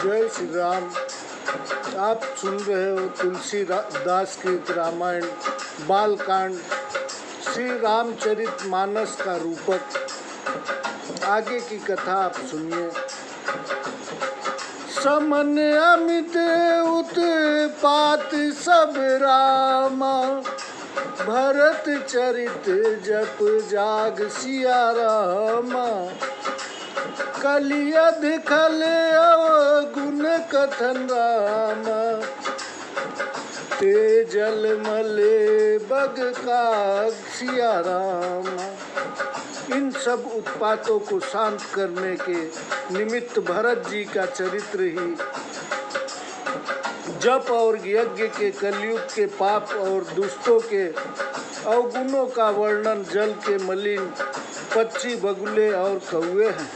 जय श्री राम। आप सुन रहे हो तुलसी दास की रामायण बालकांड श्री रामचरित मानस का रूपक। आगे की कथा आप सुनिए। समन अमित उत्पात सब रामा, भरत चरित जप जाग सिया रामा। कलि अधिकल गुण कथन रामा, ते जल मले बग का सिया रामा। इन सब उत्पातों को शांत करने के निमित्त भरत जी का चरित्र ही जप और यज्ञ के कलयुग के पाप और दुष्टों के अवगुणों का वर्णन जल के मलिन पक्षी बगुले और कौवे हैं।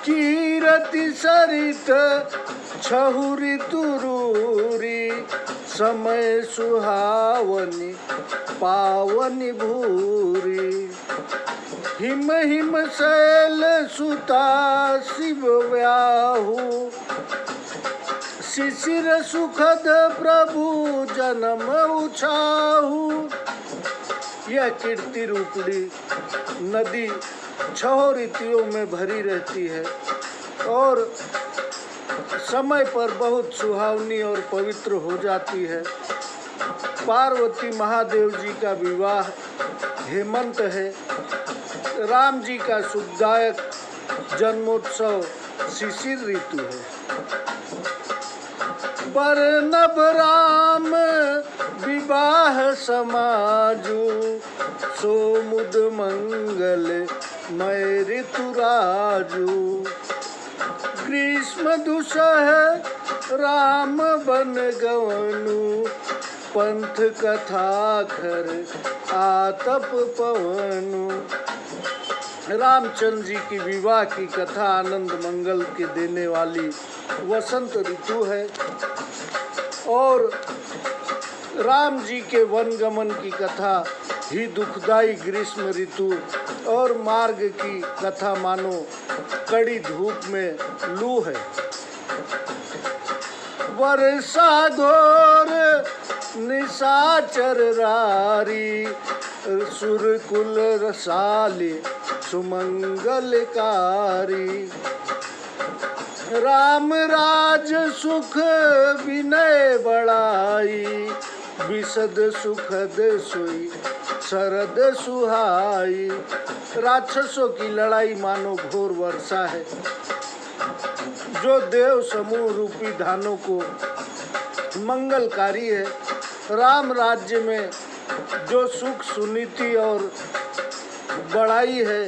कीरति सरित छहु ऋतुरूरी, समय सुहावनी पावनी भूरी। हिम हिम शैल सुता शिव व्याहु, शिशिर सुखद प्रभु जन्म उछाहु। यह कीर्ति रूपड़ी नदी 6 ऋतुओं में भरी रहती है और समय पर बहुत सुहावनी और पवित्र हो जाती है। पार्वती महादेव जी का विवाह हेमंत है। राम जी का सुखदायक जन्मोत्सव शिशिर ऋतु है। बरनब राम विवाह समाजु, सोमुद मंगल मय ऋतुराजु। ग्रीष्म दुसह राम बन गवनु, पंथ कथा खर आतप पवनु। रामचंद्र जी की विवाह की कथा आनंद मंगल के देने वाली वसंत ऋतु है और राम जी के वनगमन की कथा ही दुखदाई ग्रीष्म ऋतु और मार्ग की कथा मानो कड़ी धूप में लू है। वर्षा घोर निशाचर रारी, सुरकुल रसाली सुमंगलकारी। राम राज सुख विनय बड़ाई, विशद सुखद सोई शरद सुहाई। राक्षसों की लड़ाई मानो घोर वर्षा है जो देव समूह रूपी धानों को मंगलकारी है। राम राज्य में जो सुख सुनीति और बड़ाई है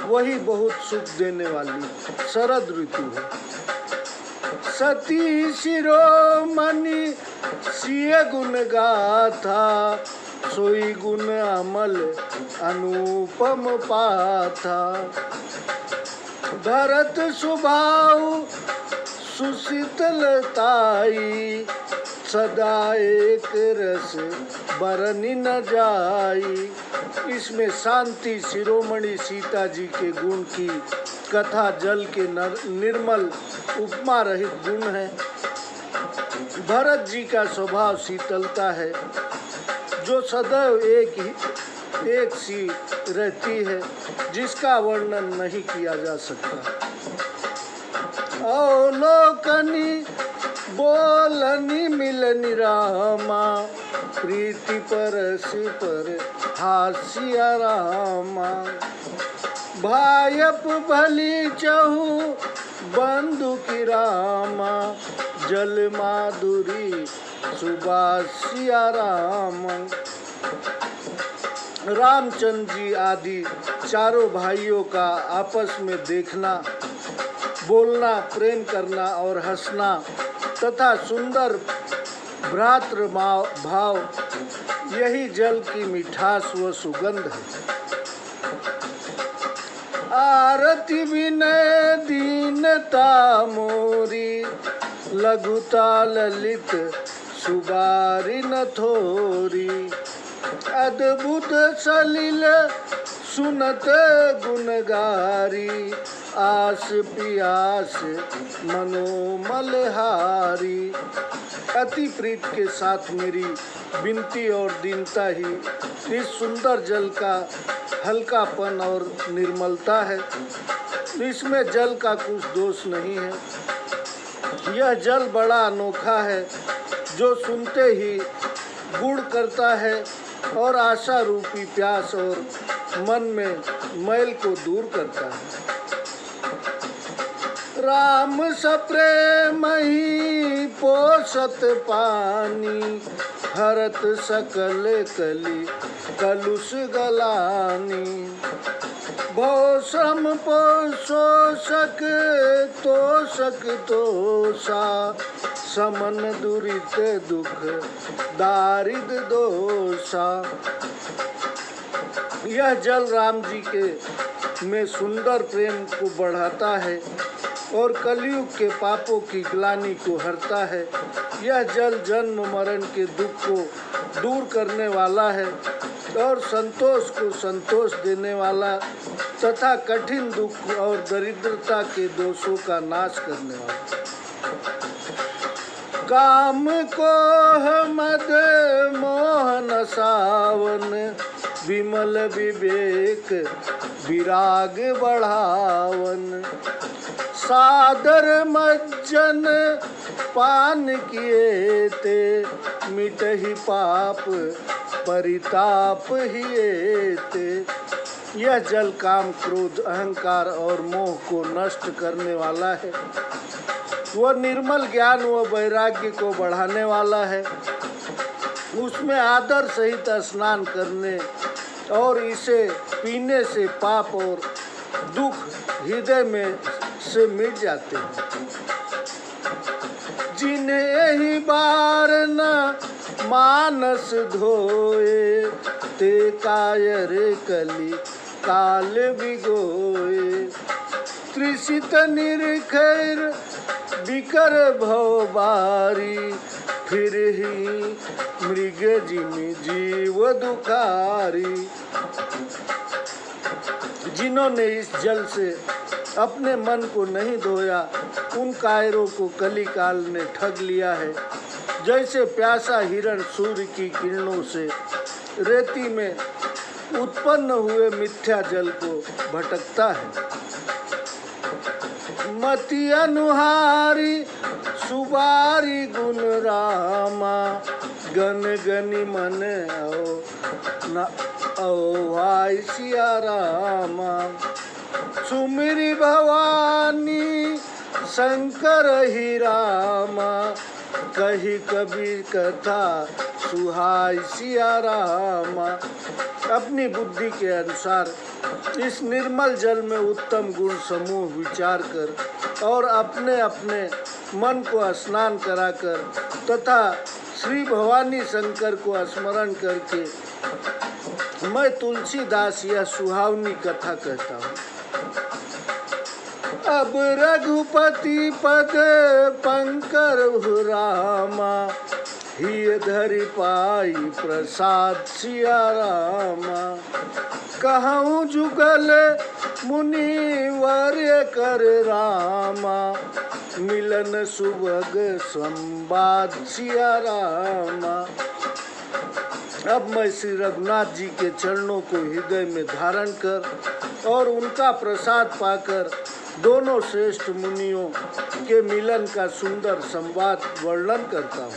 वही बहुत सुख देने वाली शरद ऋतु है। सती शिरोमणि सिय गुण गाथा, सोई गुण अमल अनुपम पाथा। भरत स्वभाव सुशीतलताई, सदा एक रस बरनी न जाई। इसमें शांति शिरोमणि सीता जी के गुण की कथा जल के निर्मल उपमा रहित गुण है। भरत जी का स्वभाव शीतलता है जो सदैव एक सी रहती है, जिसका वर्णन नहीं किया जा सकता। अवलोकनी बोलनी मिलनी रामा, प्रीति परसी पर हासिया रामा। भायप भली चहु बंधु की रामा, जल माधुरी सुबासिया राम। रामचंद्र जी आदि चारों भाइयों का आपस में देखना, बोलना, प्रेम करना और हंसना तथा सुंदर भ्रातृ भाव, यही जल की मिठास व सुगंध है। आरती विनय दीनता मोरी, लघुता ललित सुबारी न थोरी। अद्भुत सलिल सुनत गुणगारी, आस पियास मनोमलहारी। अति प्रीत के साथ मेरी विनती और दीनता ही इस सुंदर जल का हल्कापन और निर्मलता है। इसमें जल का कुछ दोष नहीं है। यह जल बड़ा अनोखा है, जो सुनते ही गुण करता है और आशा रूपी प्यास और मन में मैल को दूर करता है। राम सप्रेम ही पोषत पानी, हरत सकल कली कलुष गलानी। भव श्रम पोषक तोषक तोषा, समन दुरित दुख दारिद दोषा। यह जल राम जी के में सुंदर प्रेम को बढ़ाता है और कलयुग के पापों की ग्लानि को हरता है। यह जल जन्म मरण के दुख को दूर करने वाला है और संतोष को संतोष देने वाला तथा कठिन दुख और दरिद्रता के दोषों का नाश करने वाला। काम को मद मोहन सावन, विमल विवेक विराग बढ़ावन। सादर मज्जन पान किए ते, मिटहि पाप परिताप हिए ते। यह जल काम क्रोध अहंकार और मोह को नष्ट करने वाला है। वह निर्मल ज्ञान व वैराग्य को बढ़ाने वाला है। उसमें आदर सहित स्नान करने और इसे पीने से पाप और दुख हृदय में से मिट जाते हैं। जिन्हें ही बार न मानस धोए, ते कायर कली काल बिगोए। त्रिषित निरखैर बिकर भव बारी, फिर ही मृग जिमि जीव दुखारी। जिन्होंने इस जल से अपने मन को नहीं धोया, उन कायरों को कली काल ने ठग लिया है। जैसे प्यासा हिरण सूर्य की किरणों से रेती में उत्पन्न हुए मिथ्या जल को भटकता है। मति अनुहारी सुबारी गुण रामा, गन गनि मन ओ भाई सिया रामा। सुमिरी भवानी शंकर ही रामा, कही कबीर कथा सुहाई सिया रामा। अपनी बुद्धि के अनुसार इस निर्मल जल में उत्तम गुण समूह विचार कर और अपने अपने मन को स्नान कराकर तथा श्री भवानी शंकर को स्मरण करके मैं तुलसीदास यह सुहावनी कथा कहता हूँ। अब रघुपति पद पंकर रामा, हिय धरि पाई प्रसाद सिया रामा। कहूँ जुगल मुनि वर्य कर रामा, मिलन सुभग संवाद सिया रामा। अब मैं श्री रघुनाथ जी के चरणों को हृदय में धारण कर और उनका प्रसाद पाकर दोनों श्रेष्ठ मुनियों के मिलन का सुंदर संवाद वर्णन करता हूँ।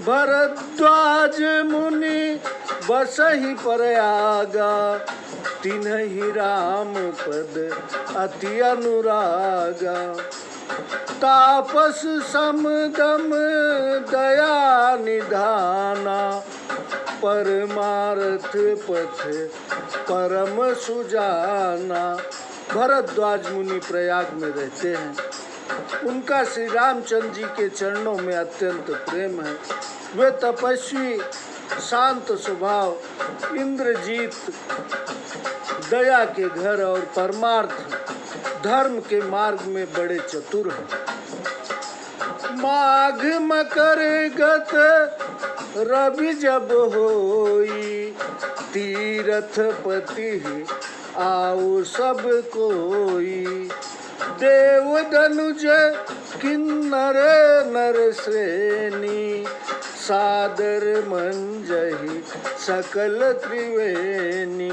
भरद्वाज मुनि बसहि प्रयागा, तिन्हि राम पद अति अनुरागा। तापस समदम दया निधाना, परमार्थ पथ परम सुजाना। भरद्वाज मुनि प्रयाग में रहते हैं। उनका श्री रामचंद्र जी के चरणों में अत्यंत प्रेम है। वे तपस्वी, शांत स्वभाव, इंद्रजीत, दया के घर और परमार्थ धर्म के मार्ग में बड़े चतुर हैं। माघ मकर गत रवि जब होई, तीरथ पति आओ सब कोई। देव धनुज किन्नर नर श्रेणी, सादर मंजहि सकल त्रिवेणी।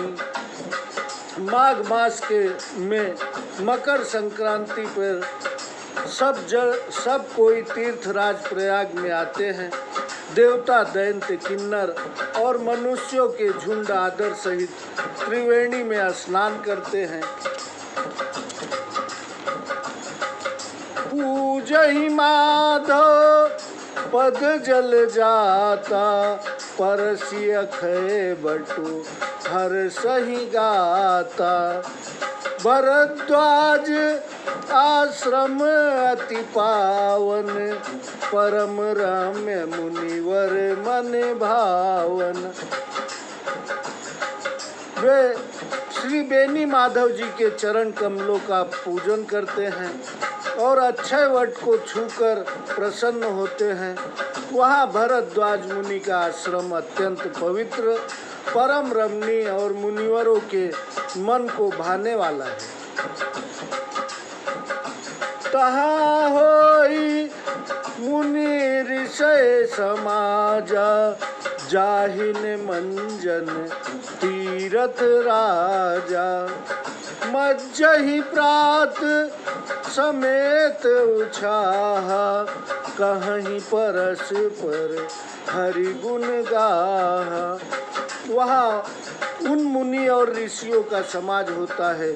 माघ मास के में मकर संक्रांति पर सब कोई तीर्थराज प्रयाग में आते हैं। देवता, दैत्य, किन्नर और मनुष्यों के झुंड आदर सहित त्रिवेणी में स्नान करते हैं। पूजहि माधव पद जल जाता, परसि अखय बटु हर सही गाता। भरद्वाज आश्रम अति पावन, परम रम्य मुनिवर मन भावन। वे श्री बेनी माधव जी के चरण कमलों का पूजन करते हैं और अक्षय वट को छूकर प्रसन्न होते हैं। वहाँ भरद्वाज मुनि का आश्रम अत्यंत पवित्र, परम रमणीय और मुनिवरों के मन को भाने वाला है। तहाँ होई मुनि ऋषय समाजा, जाहिन मंजन तीरथ राजा। मज्जहि प्रात समेत उछाहा, कहीं परस पर हरि गुण गाहा। वहाँ उन मुनि और ऋषियों का समाज होता है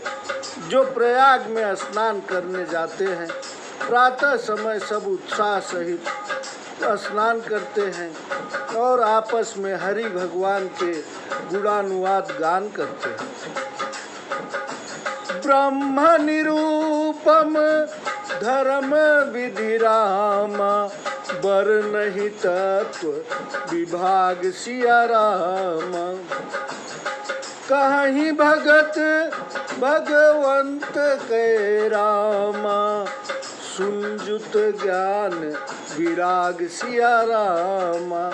जो प्रयाग में स्नान करने जाते हैं। प्रातः समय सब उत्साह सहित स्नान करते हैं और आपस में हरि भगवान के गुणानुवाद गान करते हैं। ब्रह्म निरूपम धर्म विधि रामा, बरनहि तत्व विभाग सिया रामा। कहीं भगत भगवंत के रामा, सुनजुत ज्ञान विराग सिया रामा।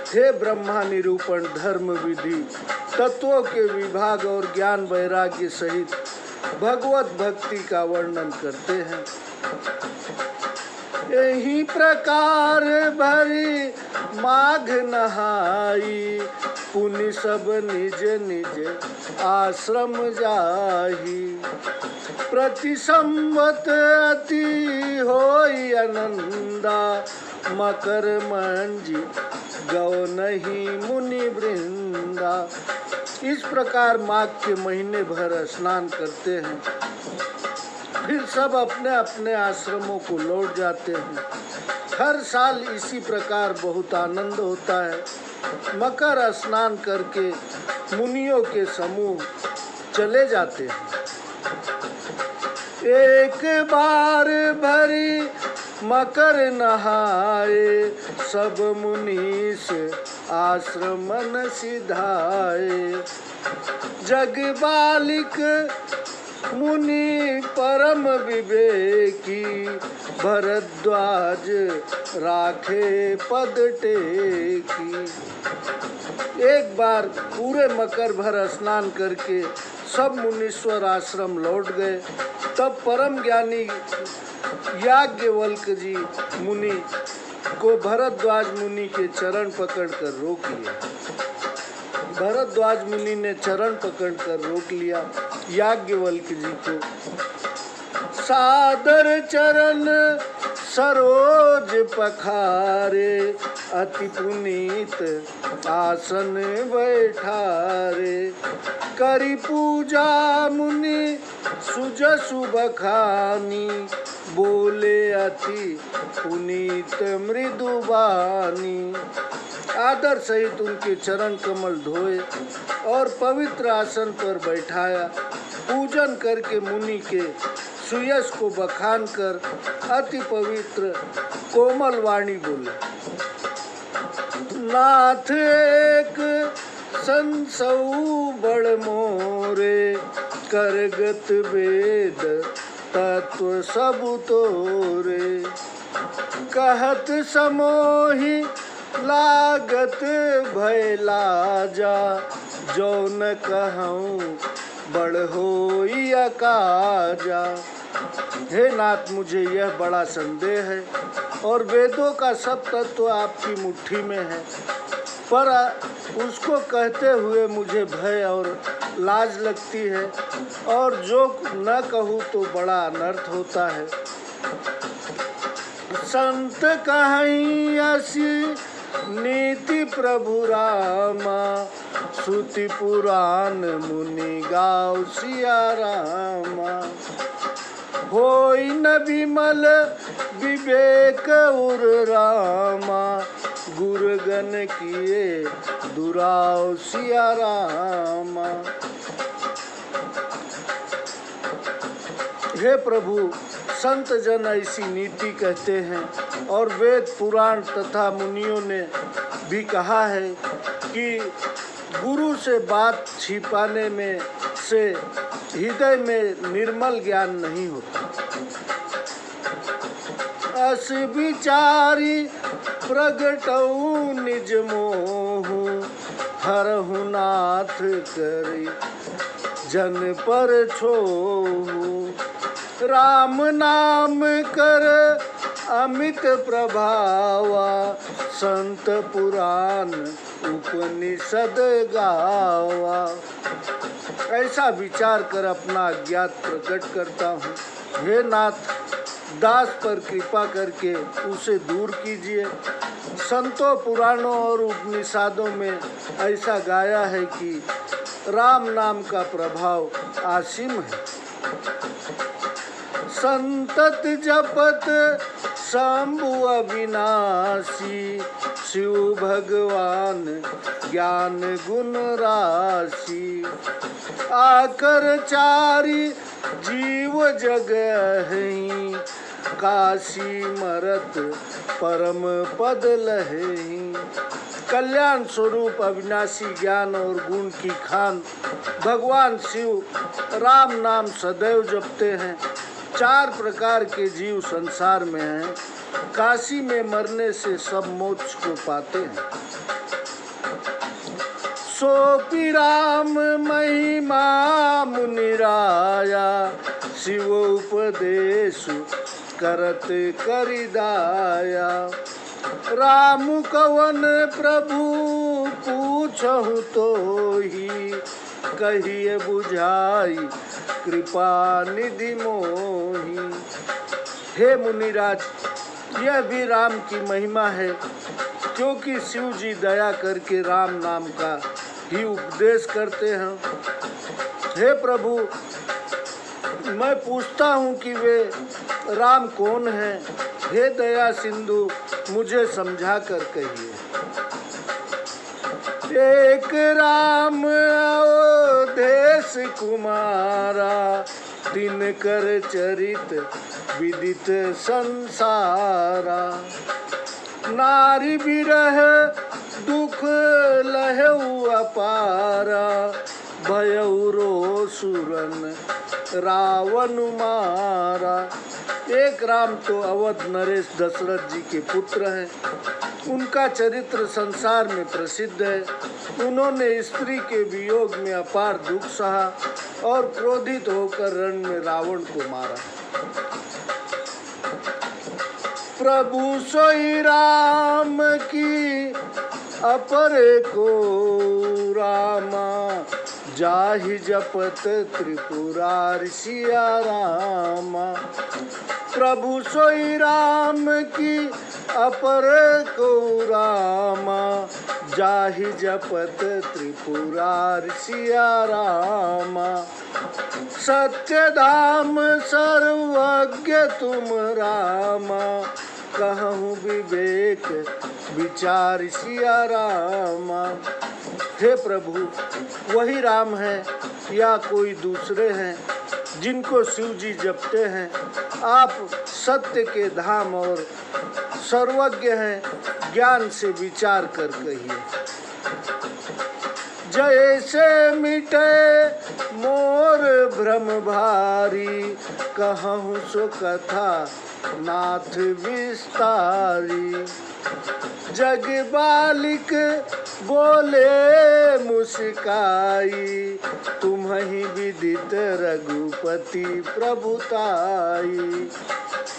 हे ब्रह्मा निरूपण धर्म विधि, तत्वों के विभाग और ज्ञान वैराग्य सहित भगवत भक्ति का वर्णन करते हैं। यही प्रकार भरी माघ नहाई, पुनि सब निज निज आश्रम जाही। प्रति संवत अति होई आनंदा, मकर मंजी गौ नहीं मुनि वृंदा। इस प्रकार माघ के महीने भर स्नान करते हैं, फिर सब अपने अपने आश्रमों को लौट जाते हैं। हर साल इसी प्रकार बहुत आनंद होता है। मकर स्नान करके मुनियों के समूह चले जाते हैं। एक बार भरी मकर नहाए, सब मुनीस आश्रमन सिधाए। जग बालिक मुनि परम विवेकी, भरद्वाज राखे पद टेकी। एक बार पूरे मकर भर स्नान करके सब मुनीश्वर आश्रम लौट गए। तब परम ज्ञानी याज्ञवल्क्य जी मुनि को भरद्वाज मुनि के चरण पकड़कर रोक लिया। भरद्वाज मुनि ने चरण पकड़कर रोक लिया याज्ञवल्क्य जी को। सादर चरण सरोज पखारे, अति पुनीत आसन बैठारे। करी पूजा मुनि सुजसु बखानी, बोले अति पुनीत मृदुबानी। आदर सहित उनके चरण कमल धोए और पवित्र आसन पर बैठाया। पूजन करके मुनि के सुयश को बखान कर अति पवित्र कोमल वाणी बोले। नाथ एक संसऊ बड़ मोरे, करगत वेद तत्व सब तोरे। कहत समोहि लागत भय लाजा, जो न कहूँ बड़ होई अकाजा। हे नाथ, मुझे यह बड़ा संदेह है और वेदों का सब तत्व आपकी मुट्ठी में है, पर उसको कहते हुए मुझे भय और लाज लगती है, और जो न कहूँ तो बड़ा अनर्थ होता है। संत कहीं ऐसी नीति प्रभु रामा, श्रुति पुराण मुनि गाओ सिया रामा। होई न विमल विवेक उर रामा, गुरगन किए दुराव सिया रामा। हे प्रभु, संत जन ऐसी नीति कहते हैं, और वेद पुराण तथा मुनियों ने भी कहा है कि गुरु से बात छिपाने में से हृदय में निर्मल ज्ञान नहीं होता। अस विचारी प्रगटऊ निज मोहु, हरहु नाथ करी जन पर छोहु। राम नाम कर अमित प्रभावा, संत पुराण उपनिषद गावा। ऐसा विचार कर अपना अज्ञात प्रकट करता हूँ। हे नाथ, दास पर कृपा करके उसे दूर कीजिए। संतों, पुराणों और उपनिषदों में ऐसा गाया है कि राम नाम का प्रभाव असीम है। संतत जपत शंभु अविनाशी, शिव भगवान ज्ञान गुण राशि। आकर चारी जीव जग हैं, काशी मरत परम पद लहे। कल्याण स्वरूप अविनाशी ज्ञान और गुण की खान भगवान शिव राम नाम सदैव जपते हैं। 4 प्रकार के जीव संसार में हैं। काशी में मरने से सब मोक्ष को पाते हैं। सोपी राम महिमा मुनिराया, शिव उपदेश करत करिदाया। राम कवन प्रभु पूछहु तो ही, कहिए बुझाई कृपा निधि मोही। हे मुनिराज, यह भी राम की महिमा है, क्योंकि शिव जी दया करके राम नाम का ही उपदेश करते हैं। हे प्रभु, मैं पूछता हूँ कि वे राम कौन है? हे दया सिंधु, मुझे समझा कर कहिए। एक राम अवधेश कुमारा, तिनकर चरित विदित संसारा। नारी विरह दुख लहऊ अपारा, भयऊ रोसुरन रावण मारा। एक राम तो अवध नरेश दशरथ जी के पुत्र हैं। उनका चरित्र संसार में प्रसिद्ध है। उन्होंने स्त्री के वियोग में अपार दुख सहा और क्रोधित होकर रण में रावण को मारा। प्रभु सोई राम की अपरे को रामा, जाहि जपत त्रिपुरारि सिया रामा। प्रभु सोई राम की अपर को रामा, जाहि जपत त्रिपुरारि सिया रामा। सत्य धाम सर्वज्ञ तुम रामा, कहूँ विवेक विचार सिया रामा। हे प्रभु, वही राम है या कोई दूसरे हैं जिनको शिव जी जपते हैं? आप सत्य के धाम और सर्वज्ञ हैं, ज्ञान से विचार कर कहिए। जैसे मिटे मोर भ्रम भारी, कहूँ सो कथा नाथ विस्तारी। जग बालिक बोले मुस्काई, तुम्हीं विदित रघुपति प्रभुताई।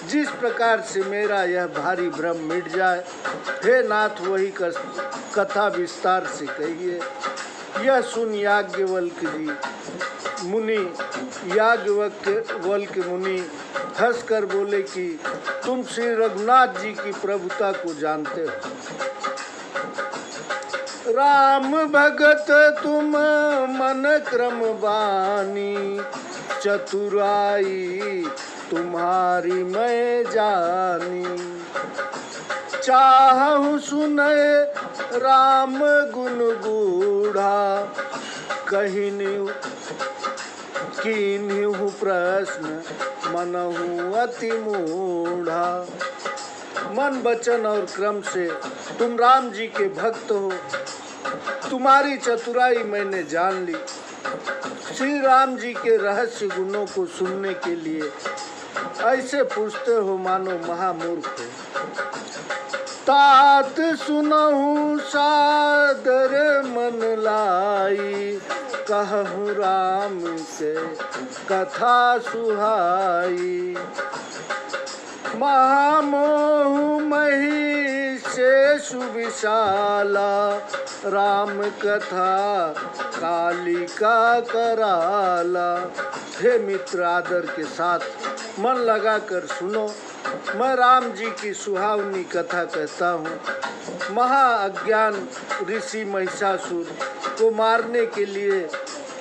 जिस प्रकार से मेरा यह भारी भ्रम मिट जाए, हे नाथ वही कथा विस्तार से कहिए। यह सुन याज्ञवल्क्य जी मुनि, याज्ञवल्क्य मुनि हंसकर बोले कि तुम श्री रघुनाथ जी की प्रभुता को जानते हो। राम भगत तुम मन क्रम बानी, चतुराई तुम्हारी मैं जानी। चाहूँ सुने राम गुण गूढ़ा, कीन्हु प्रश्न मनहु अति मूढ़ा। मन वचन और क्रम से तुम राम जी के भक्त हो, तुम्हारी चतुराई मैंने जान ली। श्री राम जी के रहस्य गुणों को सुनने के लिए ऐसे पूछते हो मानो महामूर्ख हो। तात सुनहु सादर मन लाई, कहूँ राम के कथा सुहाई। महामोह मही से सुविशाला, राम कथा कालिका कराला। हे मित्र, आदर के साथ मन लगाकर सुनो, मैं राम जी की सुहावनी कथा कहता हूँ। महा अज्ञान ऋषि महिषासुर को मारने के लिए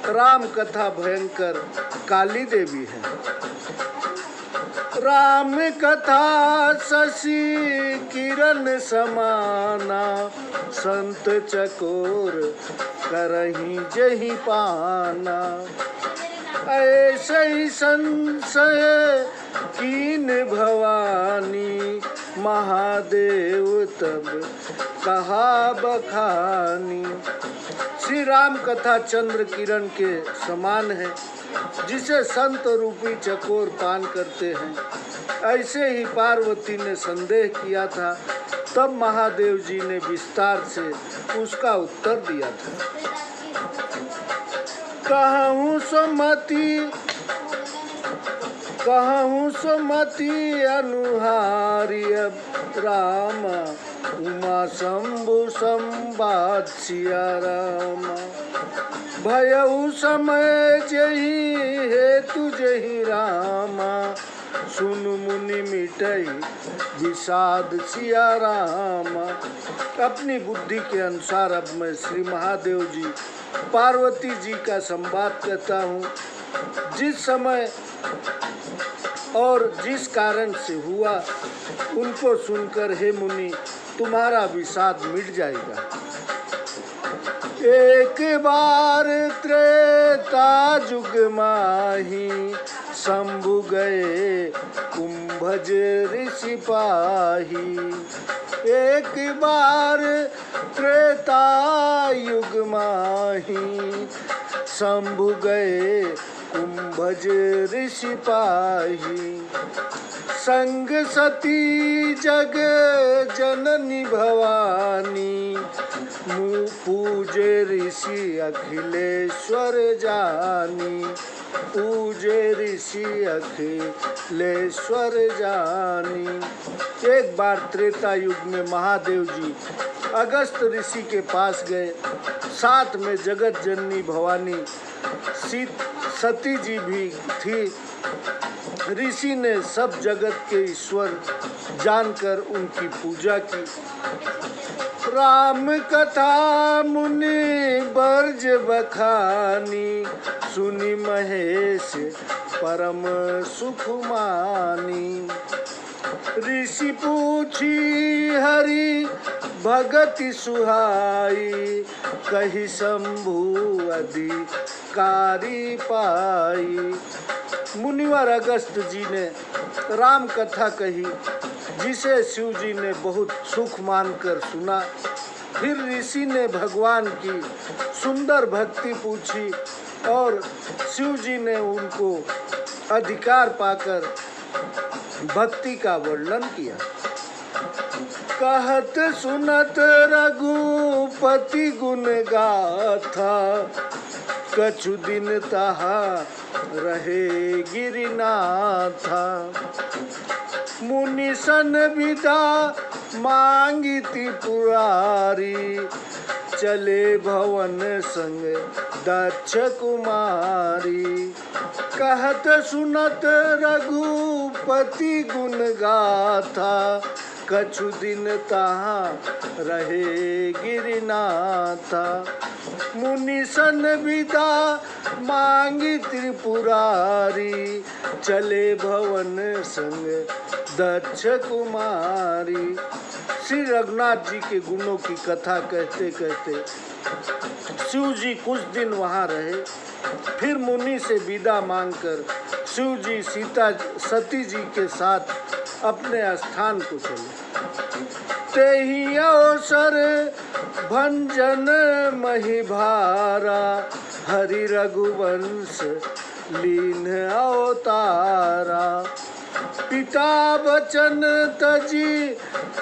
राम कथा भयंकर काली देवी है। राम कथा शशि किरण समाना, संत चकोर करही जही पाना। ऐसे ही संशय कीन भवानी, महादेव तब कहा बखानी। श्री राम कथा चंद्र किरण के समान है, जिसे संत रूपी चकोर पान करते हैं। ऐसे ही पार्वती ने संदेह किया था, तब महादेव जी ने विस्तार से उसका उत्तर दिया था। कहूँ सुमति अनुहारी, अब राम उमा शंभु संवाद सिया राम। भयउ समय जही हेतु जही रामा, सुन मुनि मिटई विषाद सिया रामा। अपनी बुद्धि के अनुसार अब मैं श्री महादेव जी पार्वती जी का संवाद कहता हूँ। जिस समय और जिस कारण से हुआ, उनको सुनकर हे मुनि तुम्हारा विषाद मिट जाएगा। एक बार त्रेता जुग माही, शंभु गए कुंभज ऋषि पाही। एक बार त्रेता युग माही, शंभु गए कुंभज ऋषि पाही। संग सती जग जननी भवानी, पूजे ऋषि अखिलेश्वर जानी। पूजे ऋषि अखिलेश्वर जानी। एक बार त्रेता युग में महादेव जी अगस्त ऋषि के पास गए। साथ में जगत जननी भवानी सती जी भी थी। ऋषि ने सब जगत के ईश्वर जानकर उनकी पूजा की। राम कथा मुनि बर्ज बखानी, सुनी महेश परम सुख मानी। ऋषि पूछी हरि भगति सुहाई, कही शंभु अधिकारी पाई। मुनिवर अगस्त जी ने राम कथा कही, जिसे शिव जी ने बहुत सुख मानकर सुना। फिर ऋषि ने भगवान की सुंदर भक्ति पूछी और शिव जी ने उनको अधिकार पाकर भक्ति का वर्णन किया। कहत सुनत रघुपति गुण गाथा, कछु दिन तहा रहे गिरिनाथा। मुनि सन विदा मांगी त्रिपुरारी, चले भवन संग दक्ष कुमारी। कहत सुनत रघुपति गुण गाथा, कछु दिन तहाँ रहे गिरिनाथा। मुनि सन विदा मांगी त्रिपुरारी, चले भवन संग दक्ष कुमारी। श्री रघुनाथ जी के गुणों की कथा कहते कहते शिव जी कुछ दिन वहाँ रहे। फिर मुनि से विदा मांगकर शिव जी सती जी के साथ अपने स्थान को चले। तेहि अवसर भंजन मही भारा, हरि रघुवंश लीन अवतारा। पिता बचन तजी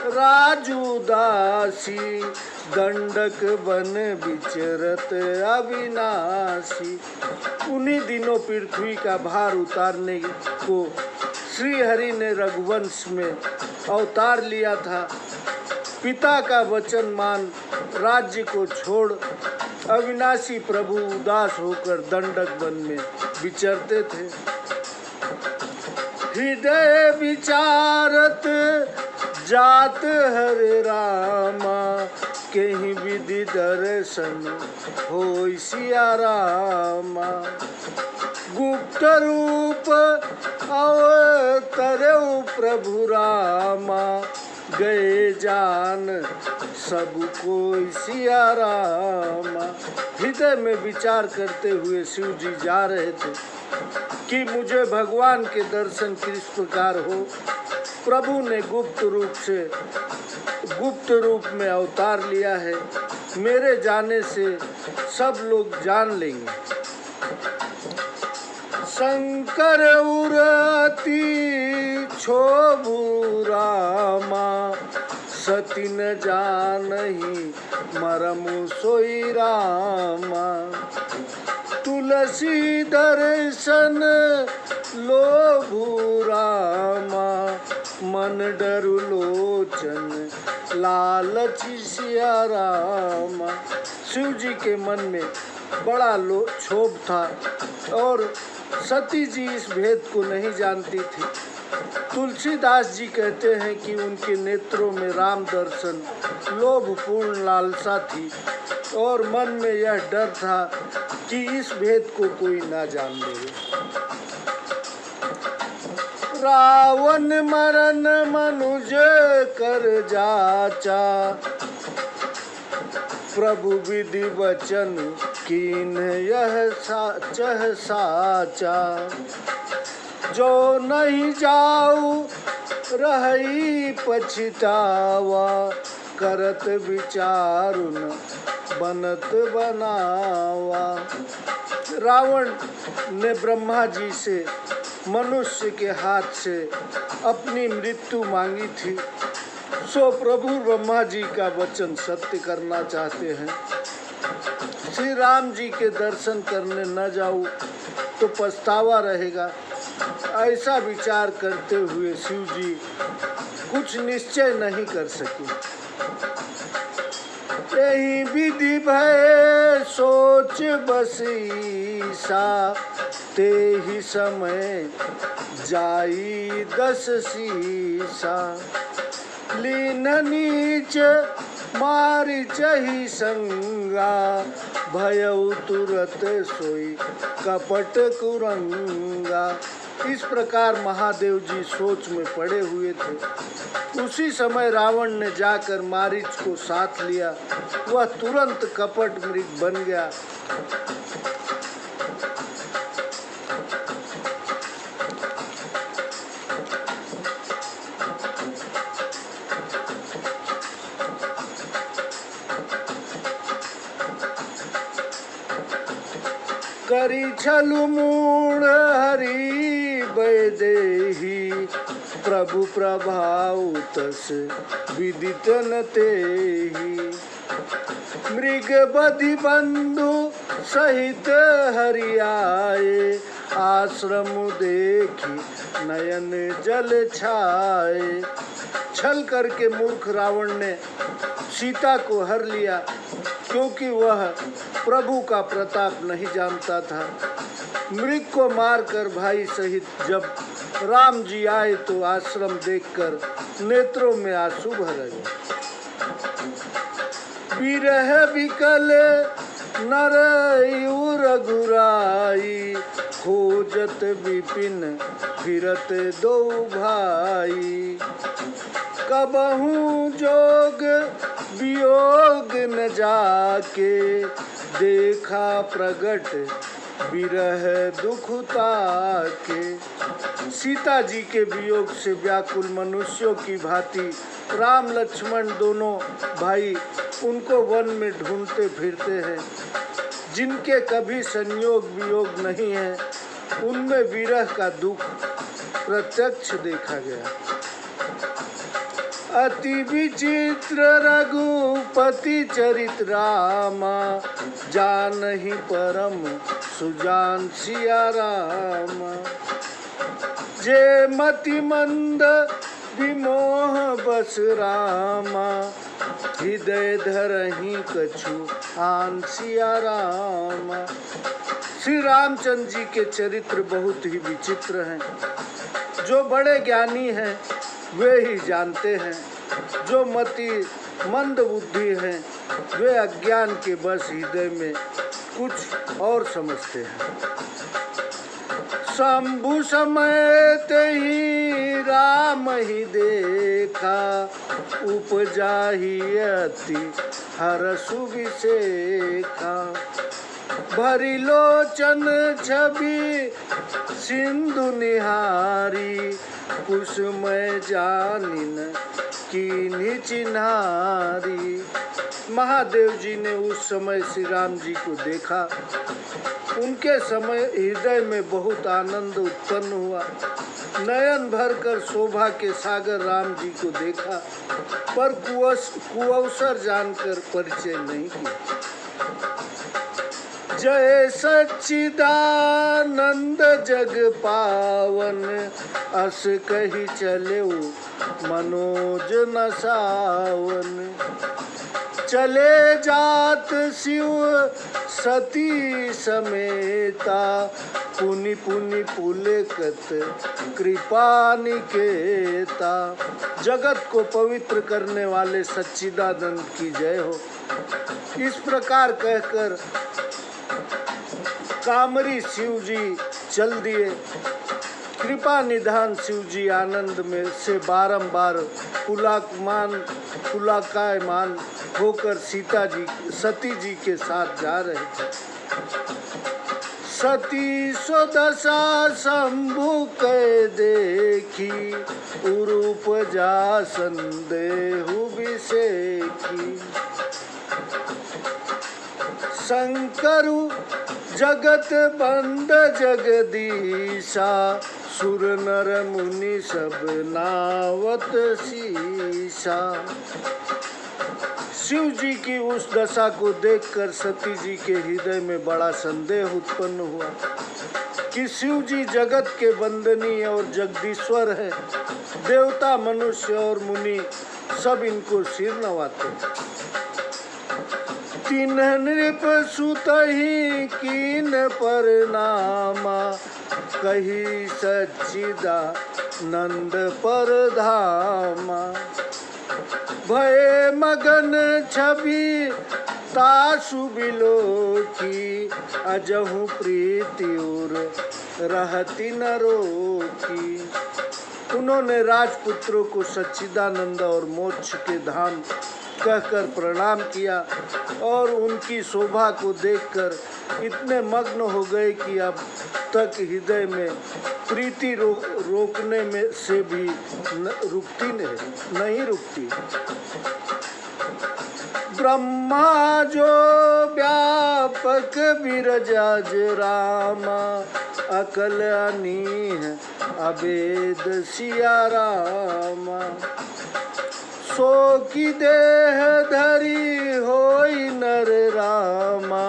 राजू दासी, दंडक बन विचरत अविनाशी। उन्हीं दिनों पृथ्वी का भार उतारने को श्री हरि ने रघुवंश में अवतार लिया था। पिता का वचन मान राज्य को छोड़ अविनाशी प्रभु उदास होकर दंडक वन में विचरते थे। हृदय विचारत जात हरे रामा, कहीं विधि दर्शन होई सिया रामा। गुप्त रूप अवतरऊ प्रभु रामा, गए जान सब कोई सिया रामा। हृदय में विचार करते हुए शिव जी जा रहे थे कि मुझे भगवान के दर्शन किस प्रकार हो। प्रभु ने गुप्त रूप में अवतार लिया है। मेरे जाने से सब लोग जान लेंगे। शंकर उरती छोभु रामा, सती न जानहि मरमु सोई रामा। तुलसी दर्शन लोभु रामा, मन डरु लोचन लालची सिया रामा। शिव जी के मन में बड़ा क्षोभ था और सती जी इस भेद को नहीं जानती थी। तुलसीदास जी कहते हैं कि उनके नेत्रों में राम दर्शन लोभपूर्ण लालसा थी और मन में यह डर था कि इस भेद को कोई ना जान ले। रावण मरण मनुज कर जाचा, प्रभु विधि वचन कीन यह चह साचा। जो नहीं जाऊ रही पछतावा, करत विचारु न बनत बनावा। रावण ने ब्रह्मा जी से मनुष्य के हाथ से अपनी मृत्यु मांगी थी, सो प्रभु ब्रह्मा जी का वचन सत्य करना चाहते हैं। श्री राम जी के दर्शन करने न जाऊं तो पछतावा रहेगा। ऐसा विचार करते हुए शिव जी कुछ निश्चय नहीं कर सके। यही विधि भय सोच बसीसा, ते ही समय जाई 10 सीसा। लीन नीच मारी चही संगा, भयउ तुरत सोई कपट कुरंगा। इस प्रकार महादेव जी सोच में पड़े हुए थे। उसी समय रावण ने जाकर मारीच को साथ लिया। वह तुरंत कपट मृग बन गया। करी छलु मूढ़ हरि बैदेही, प्रभु प्रभाव तस विदित न तेहि। मृग बधि बंधु सहित हरि आए, आश्रम देखी नयन जल छाए। छल करके मूर्ख रावण ने सीता को हर लिया, क्योंकि वह प्रभु का प्रताप नहीं जानता था। मृग को मारकर भाई सहित जब राम जी आए तो आश्रम देखकर नेत्रों में आंसू भर गए। विरह विकल नरयु रघुराई, खोजत विपिन फिरत दो भाई। कबहू जोग वियोग न जाके, देखा प्रगट विरह दुख ताके। सीता जी के वियोग से व्याकुल मनुष्यों की भांति राम लक्ष्मण दोनों भाई उनको वन में ढूंढते फिरते हैं। जिनके कभी संयोग वियोग नहीं है, उनमें विरह का दुख प्रत्यक्ष देखा गया। अति विचित्र रघुपति चरित रामा, जानहि परम सुजान सिया रामा। जे मति मंद विमोह बस रामा, हृदय धरहि कछु आन सिया रामा। श्री रामचंद्र जी के चरित्र बहुत ही विचित्र हैं। जो बड़े ज्ञानी हैं वे ही जानते हैं, जो मति मंद बुद्धि हैं वे अज्ञान के बस हृदय में कुछ और समझते हैं। शंभु समेत ही राम ही देखा, उपजा ही अति हरसु विसेखा। भरी लोचन छवि सिंधु निहारी, कुसुमय जानिन कीन्ही चिन्हारी। महादेव जी ने उस समय श्री राम जी को देखा। उनके समय हृदय में बहुत आनंद उत्पन्न हुआ। नयन भरकर शोभा के सागर राम जी को देखा, पर कुअवसर जानकर परिचय नहीं किया। जय सच्चिदानंद जग पावन, अस कही चले मनोज न सावन। चले जात शिव सती समेता, पुनि पुनि पुलकत कृपा निकेता। जगत को पवित्र करने वाले सच्चिदानंद की जय हो। इस प्रकार कहकर कामरी शिव जी चल दिए। कृपा निधान शिव जी आनंद में से बारंबार पुलकायमान होकर सती जी के साथ जा रहे थे। सती स्वदशा शंभु कै देखी, उरूप जा संदेहु विसेखी। शंकरु जगत बंद जगदीशा, सुर नर मुनि सब नावत शीशा। शिव जी की उस दशा को देखकर सती जी के हृदय में बड़ा संदेह उत्पन्न हुआ कि शिव जी जगत के वंदनीय और जगदीश्वर है। देवता मनुष्य और मुनि सब इनको सिर नवाते। तिन्ह नृप सुतहि कीन परनामा, कही सच्चिदानंद परधामा। भय मगन छवि तासु बिलोकी, अजहु प्रीति उर रहती न रोकी। उन्होंने राजपुत्रों को सच्चिदानंद और मोक्ष के धाम कहकर प्रणाम किया और उनकी शोभा को देखकर इतने मग्न हो गए कि अब तक हृदय में प्रीति रोकने में से भी नहीं रुकती। ब्रह्मा जो व्यापक विरजाज रामा, अकल अनीह अभेद सिया रामा। सो की देह धरी होई नर रामा,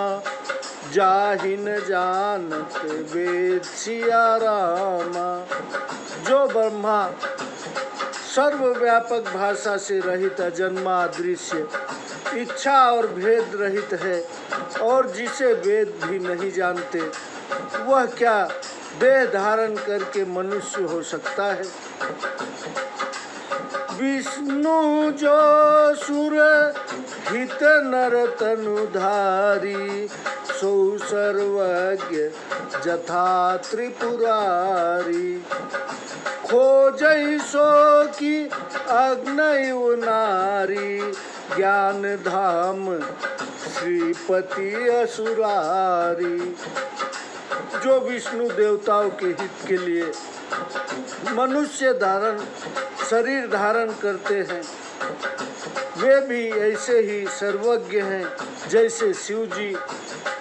जाहि न जानत वेद सिया रामा। जो ब्रह्मा सर्वव्यापक भाषा से रहित अजन्मा अदृश्य इच्छा और भेद रहित है, और जिसे वेद भी नहीं जानते, वह क्या देह धारण करके मनुष्य हो सकता है। विष्णु जो सुर हित नर तनुधारी, सो सर्वज्ञ जथा त्रिपुरारी। खोजै सो की अग्नयु नारी, ज्ञान धाम श्रीपति असुरारी। जो विष्णु देवताओं के हित के लिए मनुष्य शरीर धारण करते हैं, वे भी ऐसे ही सर्वज्ञ हैं जैसे शिव जी।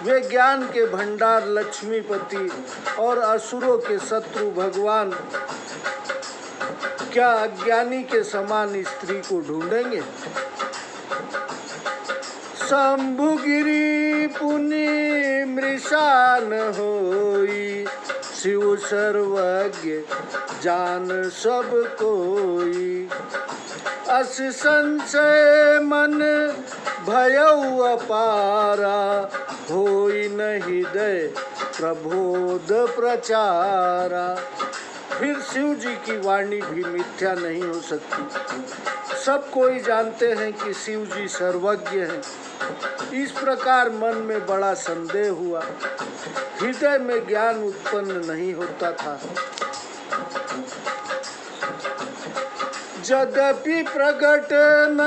वे ज्ञान के भंडार लक्ष्मीपति और असुरों के शत्रु भगवान क्या अज्ञानी के समान स्त्री को ढूंढेंगे। शंभुगिरी पुनि मृषान होई, शिव सर्वज्ञ जान सब कोई। अस संशय मन भयउ अपारा, होई न हृदय प्रबोध प्रचारा। फिर शिव जी की वाणी भी मिथ्या नहीं हो सकती। सब कोई जानते हैं कि शिव जी सर्वज्ञ हैं। इस प्रकार मन में बड़ा संदेह हुआ, हृदय में ज्ञान उत्पन्न नहीं होता था। यद्यपि प्रकट न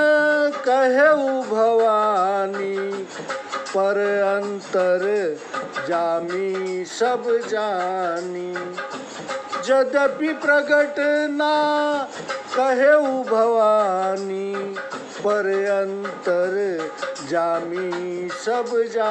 कहऊ भवानी, पर अंतर जामी सब जानी। यद्यपि प्रकट ना कहऊ भवानी, पर अंतर जामी सब जानी।